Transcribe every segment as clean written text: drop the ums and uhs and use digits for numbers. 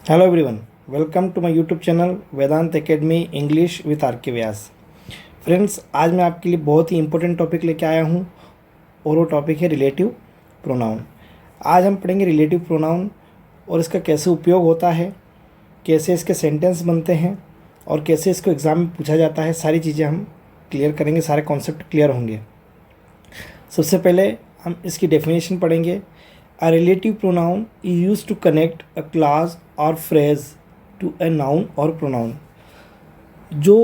Hello everyone, welcome to my YouTube channel Vedant academy English with R K Vyas. Friends, आज मैं आपके लिए बहुत ही इंपॉर्टेंट टॉपिक लेके आया हूँ और वो टॉपिक है रिलेटिव प्रोनाउन। आज हम पढ़ेंगे रिलेटिव प्रोनाउन और इसका कैसे उपयोग होता है, कैसे इसके सेंटेंस बनते हैं और कैसे इसको एग्ज़ाम में पूछा जाता है। सारी चीज़ें हम क्लियर करेंगे, सारे कॉन्सेप्ट क्लियर होंगे। सबसे पहले हम इसकी डेफिनेशन पढ़ेंगे। A relative pronoun is used to connect a clause or phrase to a noun or pronoun। जो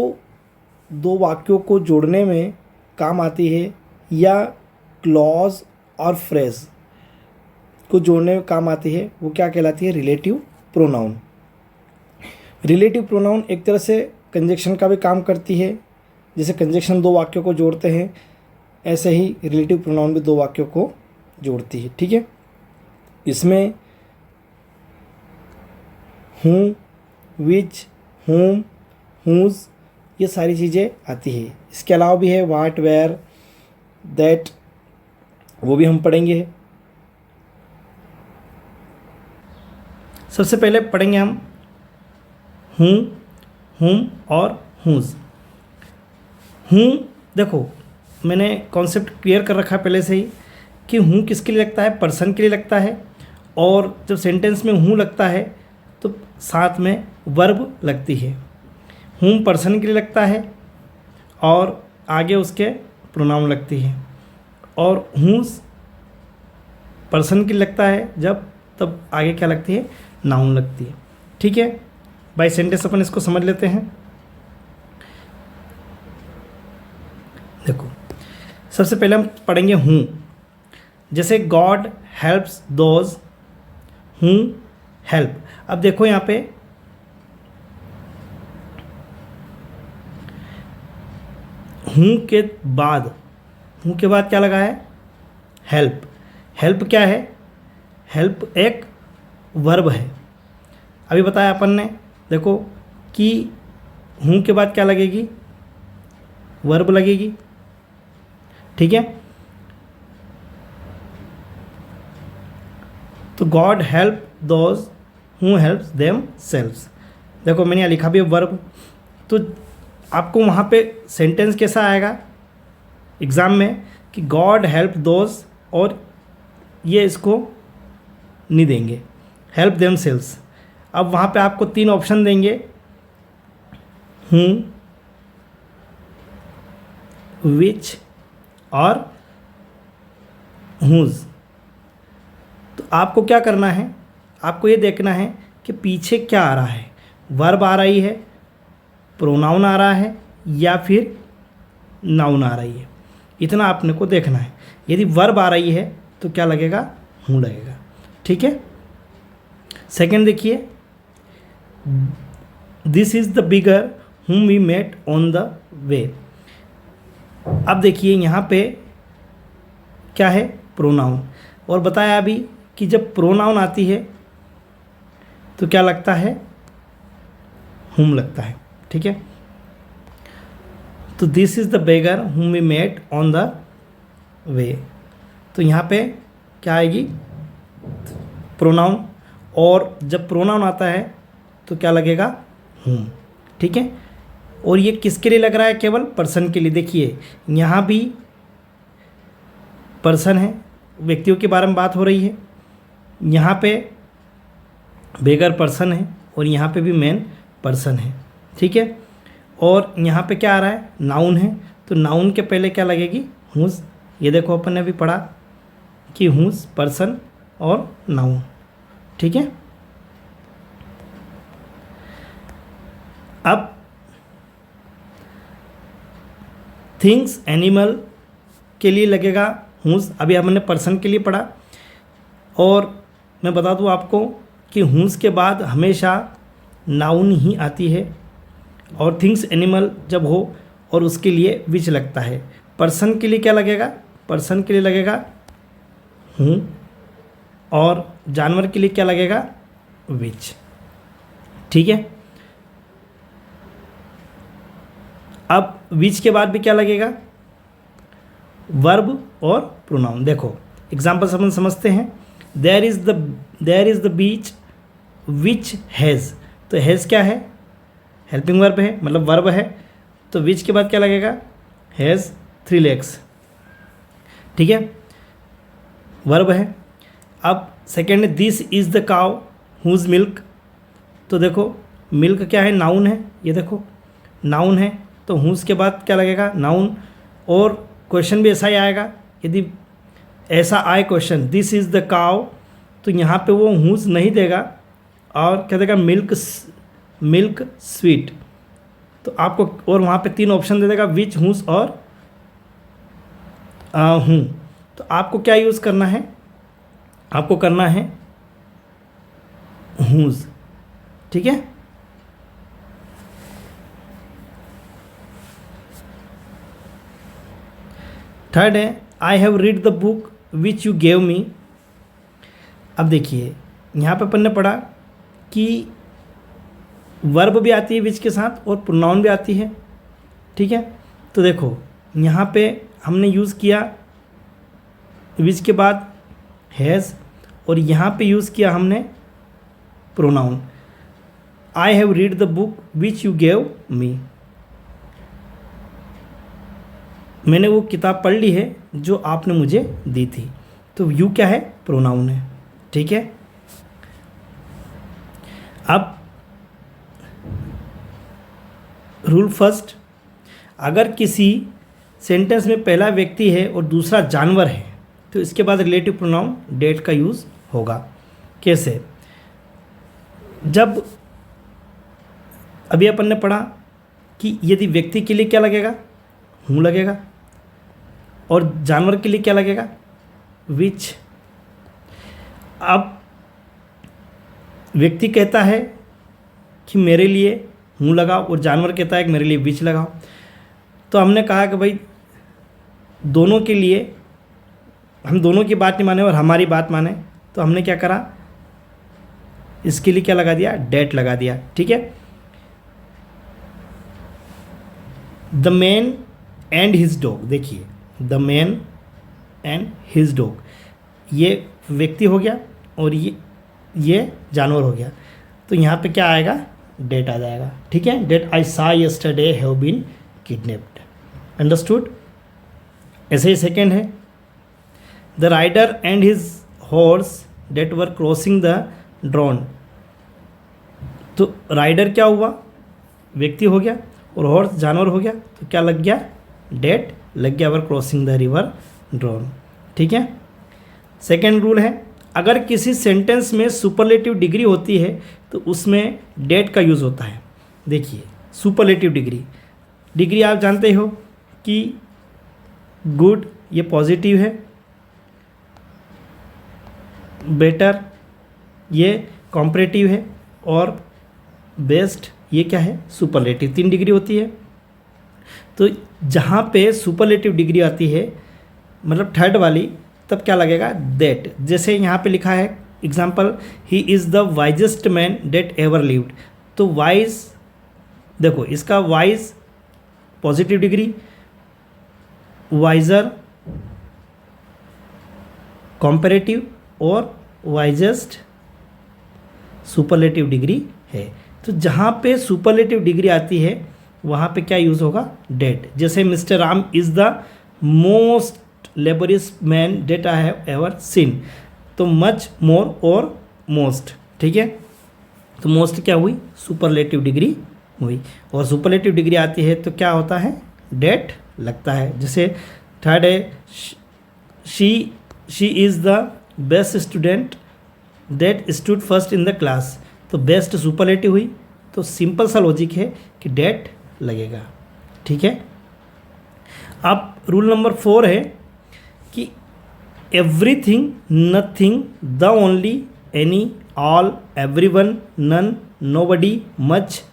दो वाक्यों को जोड़ने में काम आती है या क्लॉज और फ्रेज को जोड़ने में काम आती है, वो क्या कहलाती है? Relative pronoun. रिलेटिव प्रोनाउन एक तरह से कंजक्शन का भी काम करती है। जैसे कंजक्शन दो वाक्यों को जोड़ते हैं, ऐसे ही रिलेटिव प्रोनाउन भी दो वाक्यों को जोड़ती है। ठीक है, इसमें हूँ, विच, होम, हुज, ये सारी चीज़ें आती है। इसके अलावा भी है वाट, वेयर, दैट, वो भी हम पढ़ेंगे। सबसे पहले पढ़ेंगे हम हूँ, हुम और हुज। हूँ, देखो मैंने कॉन्सेप्ट क्लियर कर रखा है पहले से ही कि हूँ किसके लिए लगता है? पर्सन के लिए लगता है। और जब सेंटेंस में हूँ लगता है तो साथ में वर्ब लगती है। हूँ पर्सन के लिए लगता है और आगे उसके प्रोनाउन लगती है। और हूँ पर्सन के लिए लगता है जब तब आगे क्या लगती है? नाउन लगती है। ठीक है, बाय सेंटेंस अपन इसको समझ लेते हैं। देखो, सबसे पहले हम पढ़ेंगे हूँ। जैसे गॉड हेल्प्स दोज हूँ हेल्प। अब देखो यहाँ पे हूँ के बाद क्या लगा है? हेल्प। हेल्प क्या है? हेल्प एक वर्ब है। अभी बताया अपन ने, देखो कि हूँ के बाद क्या लगेगी? वर्ब लगेगी। ठीक है, तो God help those who helps them selves. देखो मैंने यहाँ लिखा भी है वर्ब। तो आपको वहाँ पे सेंटेंस कैसा आएगा एग्ज़ाम में कि गॉड हेल्प दोज, और ये इसको नहीं देंगे, हेल्प देम सेल्व्स। अब वहाँ पे आपको तीन ऑप्शन देंगे, हूँ, विच और हुज। तो आपको क्या करना है? आपको ये देखना है कि पीछे क्या आ रहा है। वर्ब आ रही है, प्रोनाउन आ रहा है, या फिर नाउन आ रही है। इतना आपने को देखना है। यदि वर्ब आ रही है तो क्या लगेगा? हूँ लगेगा। ठीक है, सेकंड देखिए, this is the beggar whom we met on the way. अब देखिए यहाँ पे क्या है? प्रोनाउन। और बताया अभी कि जब प्रोनाउन आती है तो क्या लगता है? हुम लगता है। ठीक है, तो this is the beggar whom we met on the way. तो यहाँ पे क्या आएगी? प्रोनाउन। और जब प्रोनाउन आता है तो क्या लगेगा? हुम। ठीक है, और ये किसके लिए लग रहा है? केवल पर्सन के लिए। देखिए यहाँ भी पर्सन है, व्यक्तियों के बारे में बात हो रही है। यहाँ पे बेगर पर्सन है और यहाँ पे भी मैन पर्सन है। ठीक है, और यहाँ पे क्या आ रहा है? नाउन है। तो नाउन के पहले क्या लगेगी? हुज। ये देखो अपन ने भी पढ़ा कि हुज पर्सन और नाउन। ठीक है, अब थिंग्स एनिमल के लिए लगेगा हुज। अभी हमने पर्सन के लिए पढ़ा। और मैं बता दूं आपको कि हुज के बाद हमेशा नाउन ही आती है, और थिंग्स एनिमल जब हो और उसके लिए विच लगता है। पर्सन के लिए क्या लगेगा? पर्सन के लिए लगेगा हूँ, और जानवर के लिए क्या लगेगा? विच। ठीक है, अब विच के बाद भी क्या लगेगा? वर्ब और प्रोनाउन। देखो एग्जाम्पल समझते हैं। There is the beach which has, तो हैज़ क्या है, हेल्पिंग वर्ब है, मतलब वर्ब है, तो विच के बाद क्या लगेगा, हैज़ 3 legs, ठीक है, वर्ब है। अब सेकेंड है this is the cow whose milk, तो देखो मिल्क क्या है, नाउन है, ये देखो नाउन है, तो हुज के बाद क्या लगेगा, नाउन। और क्वेश्चन भी ऐसा ही आएगा, यदि ऐसा आए question this is the cow, तो यहाँ पे वो हुज नहीं देगा और क्या देगा, मिल्क स्वीट, तो आपको और वहाँ पे 3 ऑप्शन दे देगा, विच, हुज और हूँ। तो आपको क्या यूज़ करना है, आपको करना है हुज, ठीक है। थर्ड है I have read the book which you gave me. अब देखिए यहाँ पे अपन ने पढ़ा कि वर्ब भी आती है विच के साथ और प्रोनाउन भी आती है, ठीक है। तो देखो यहाँ पे हमने यूज़ किया विच के बाद हैज़, और यहाँ पे यूज़ किया हमने pronoun, I have read the book which you gave me. मैंने वो किताब पढ़ ली है जो आपने मुझे दी थी, तो यू क्या है, प्रोनाउन है, ठीक है। अब रूल फर्स्ट, अगर किसी सेंटेंस में पहला व्यक्ति है और दूसरा जानवर है तो इसके बाद रिलेटिव प्रोनाउन डेट का यूज़ होगा। कैसे, जब अभी अपन ने पढ़ा कि यदि व्यक्ति के लिए क्या लगेगा, हूँ लगेगा, और जानवर के लिए क्या लगेगा, विच। अब व्यक्ति कहता है कि मेरे लिए हूँ लगाओ और जानवर कहता है कि मेरे लिए विच लगाओ, तो हमने कहा कि भाई दोनों के लिए हम दोनों की बात नहीं माने और हमारी बात माने, तो हमने क्या करा, इसके लिए क्या लगा दिया, डेट लगा दिया, ठीक है। The man and his dog, देखिए the man and his dog, ये व्यक्ति हो गया और ये जानवर हो गया, तो यहाँ पे क्या आएगा, डेट आ जाएगा, ठीक है। That I saw yesterday have been kidnapped, understood. ऐसे ही सेकेंड है the rider and his horse that were crossing the drone, तो राइडर क्या हुआ, व्यक्ति हो गया, और हॉर्स जानवर हो गया, तो क्या लग गया, डेट लग गया, वर क्रॉसिंग द रिवर ड्रोन, ठीक है। सेकेंड रूल है अगर किसी सेंटेंस में सुपरलेटिव डिग्री होती है तो उसमें डेट का यूज़ होता है। देखिए सुपरलेटिव डिग्री आप जानते हो कि गुड ये पॉजिटिव है, बेटर ये कॉम्परेटिव है, और बेस्ट ये क्या है, सुपरलेटिव। 3 डिग्री होती है। तो जहाँ पे सुपरलेटिव डिग्री आती है मतलब थर्ड वाली, तब क्या लगेगा, दैट। जैसे यहाँ पे लिखा है example, he is the wisest man that ever lived, तो वाइज देखो इसका wise positive degree, wiser comparative, और वाइजेस्ट सुपरलेटिव डिग्री है। तो जहाँ पे सुपरलेटिव डिग्री आती है वहाँ पे क्या यूज़ होगा, डेट। जैसे mister Ram is the most laborious man that I have ever seen, तो मच, मोर और मोस्ट, ठीक है। तो मोस्ट क्या हुई, सुपरलेटिव डिग्री हुई, और सुपरलेटिव डिग्री आती है तो क्या होता है, डेट लगता है। जैसे थर्ड है she is the best student that stood first in the class, तो बेस्ट सुपरलेटिव हुई, तो सिंपल सा लॉजिक है कि डेट लगेगा, ठीक है। अब रूल नंबर 4 है कि everything, nothing, the only, any, all, everyone, none, nobody, much,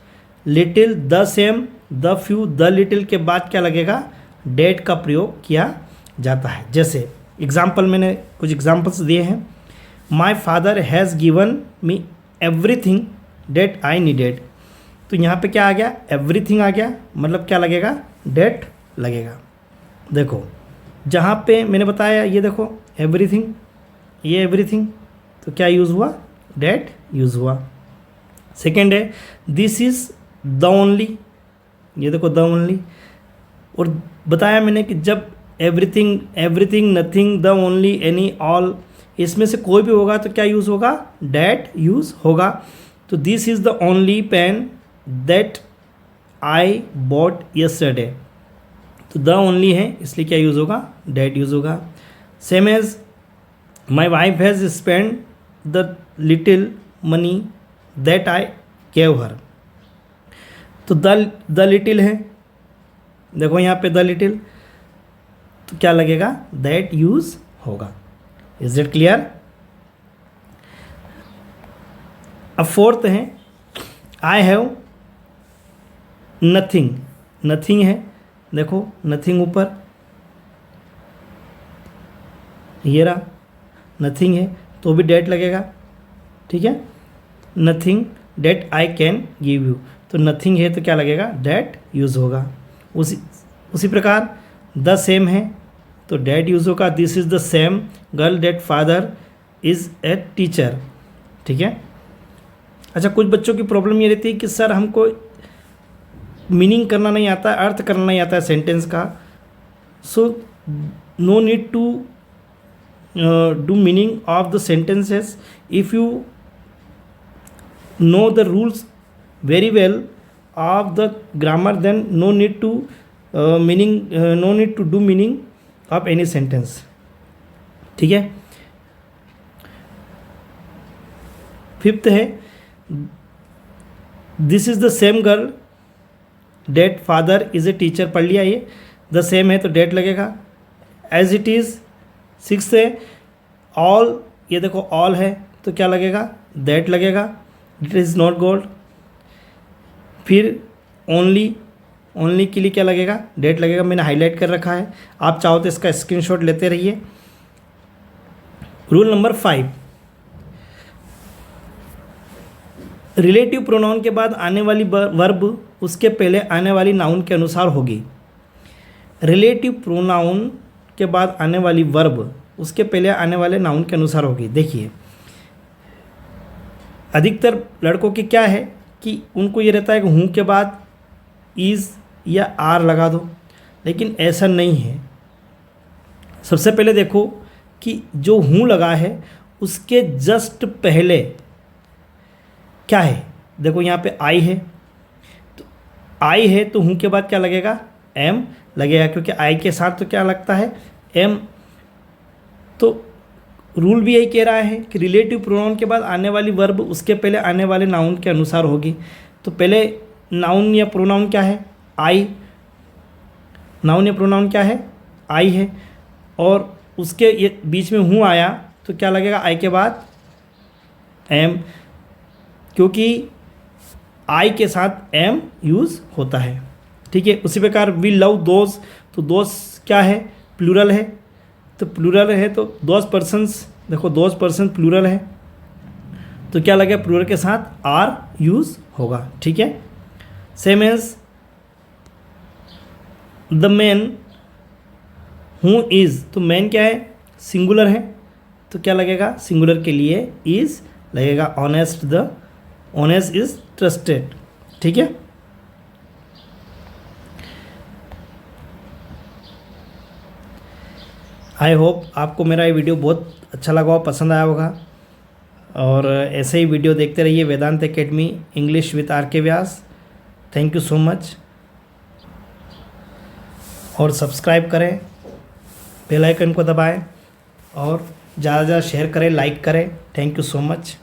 little, the same, the few, the little के बाद क्या लगेगा, डेट का प्रयोग किया जाता है। जैसे एग्जाम्पल मैंने कुछ एग्जाम्पल्स दिए हैं, my father has given me everything that I needed, तो यहाँ पे क्या आ गया, एवरीथिंग आ गया, मतलब क्या लगेगा, डेट लगेगा। देखो जहाँ पे मैंने बताया ये देखो एवरीथिंग, ये एवरीथिंग, तो क्या यूज़ हुआ, डेट यूज़ हुआ, सेकेंड है दिस इज़ द ओनली, ये देखो द ओनली। और बताया मैंने कि जब everything, everything, nothing, the only, any, all, इसमें से कोई भी होगा तो क्या यूज़ होगा, डैट यूज़ होगा। तो this is the only pen that I bought yesterday, तो द ओनली है इसलिए क्या यूज़ होगा, डैट यूज़ होगा। Same as my wife has spend the little money that I gave her, तो द लिटिल है, देखो यहाँ पे द लिटिल, तो क्या लगेगा, दैट यूज़ होगा। Is it clear. अब फोर्थ है आई हैव नथिंग, नथिंग है, देखो नथिंग ऊपर, ये रहा नथिंग है तो भी डेट लगेगा, ठीक है। Nothing that I can give you, तो नथिंग है तो क्या लगेगा, डेट यूज़ होगा। उसी प्रकार द सेम है तो डेट यूज़ होगा। This is the same girl that father is a teacher, ठीक है। अच्छा, कुछ बच्चों की प्रॉब्लम ये रहती है कि सर हमको मीनिंग करना नहीं आता है, अर्थ करना नहीं आता है सेंटेंस का, so no need to do meaning of the sentences if you know the rules very well of the grammar, then no need to no need to do meaning of any sentence, ठीक है। Fifth है this is the same girl that father is a teacher, पढ़ लिया ये, the same है तो that लगेगा। As it is six है ऑल, ये देखो ऑल है तो क्या लगेगा, दैट लगेगा। इट इज़ नॉट गोल्ड, फिर ओनली, ओनली के लिए क्या लगेगा, डेट लगेगा, मैंने हाईलाइट कर रखा है, आप चाहो तो इसका स्क्रीनशॉट लेते रहिए। रूल नंबर 5, रिलेटिव प्रोनाउन के बाद आने वाली वर्ब उसके पहले आने वाली नाउन के अनुसार होगी। रिलेटिव प्रोनाउन के बाद आने वाली वर्ब उसके पहले आने वाले नाउन के अनुसार होगी। देखिए अधिकतर लड़कों की क्या है कि उनको ये रहता है कि हूँ के बाद इज़ या आर लगा दो, लेकिन ऐसा नहीं है। सबसे पहले देखो कि जो हूँ लगा है उसके जस्ट पहले क्या है, देखो यहाँ पे आई है, तो आई है तो हूँ के बाद क्या लगेगा, एम लगेगा, क्योंकि आई के साथ तो क्या लगता है, एम। तो रूल भी यही कह रहा है कि रिलेटिव प्रोनाउन के बाद आने वाली वर्ब उसके पहले आने वाले नाउन के अनुसार होगी। तो पहले नाउन या प्रोनाउन क्या है, आई, नाउन या प्रोनाउन क्या है, आई है, और उसके ये बीच में हूँ आया तो क्या लगेगा, आई के बाद एम, क्योंकि आई के साथ एम यूज़ होता है, ठीक है। उसी प्रकार वी लव दोज, तो दोज क्या है, प्लूरल है, तो प्लूरल है तो दोज पर्सन्स, देखो दोज पर्सन प्लूरल है तो क्या लगेगा, प्लूरल के साथ आर यूज़ होगा, ठीक है। Same as the man who is, तो मैन क्या है, सिंगुलर है तो क्या लगेगा, सिंगुलर के लिए इज़ लगेगा। Honest, the honest is trusted, ठीक है। आई होप आपको मेरा ये वीडियो बहुत अच्छा लगा हो, पसंद आया होगा, और ऐसे ही वीडियो देखते रहिए वेदांत academy English with R K Vyas. Thank you so much, और सब्सक्राइब करें, बेल आइकन को दबाएं, और ज़्यादा से ज़्यादा शेयर करें, लाइक करें। Thank you so much.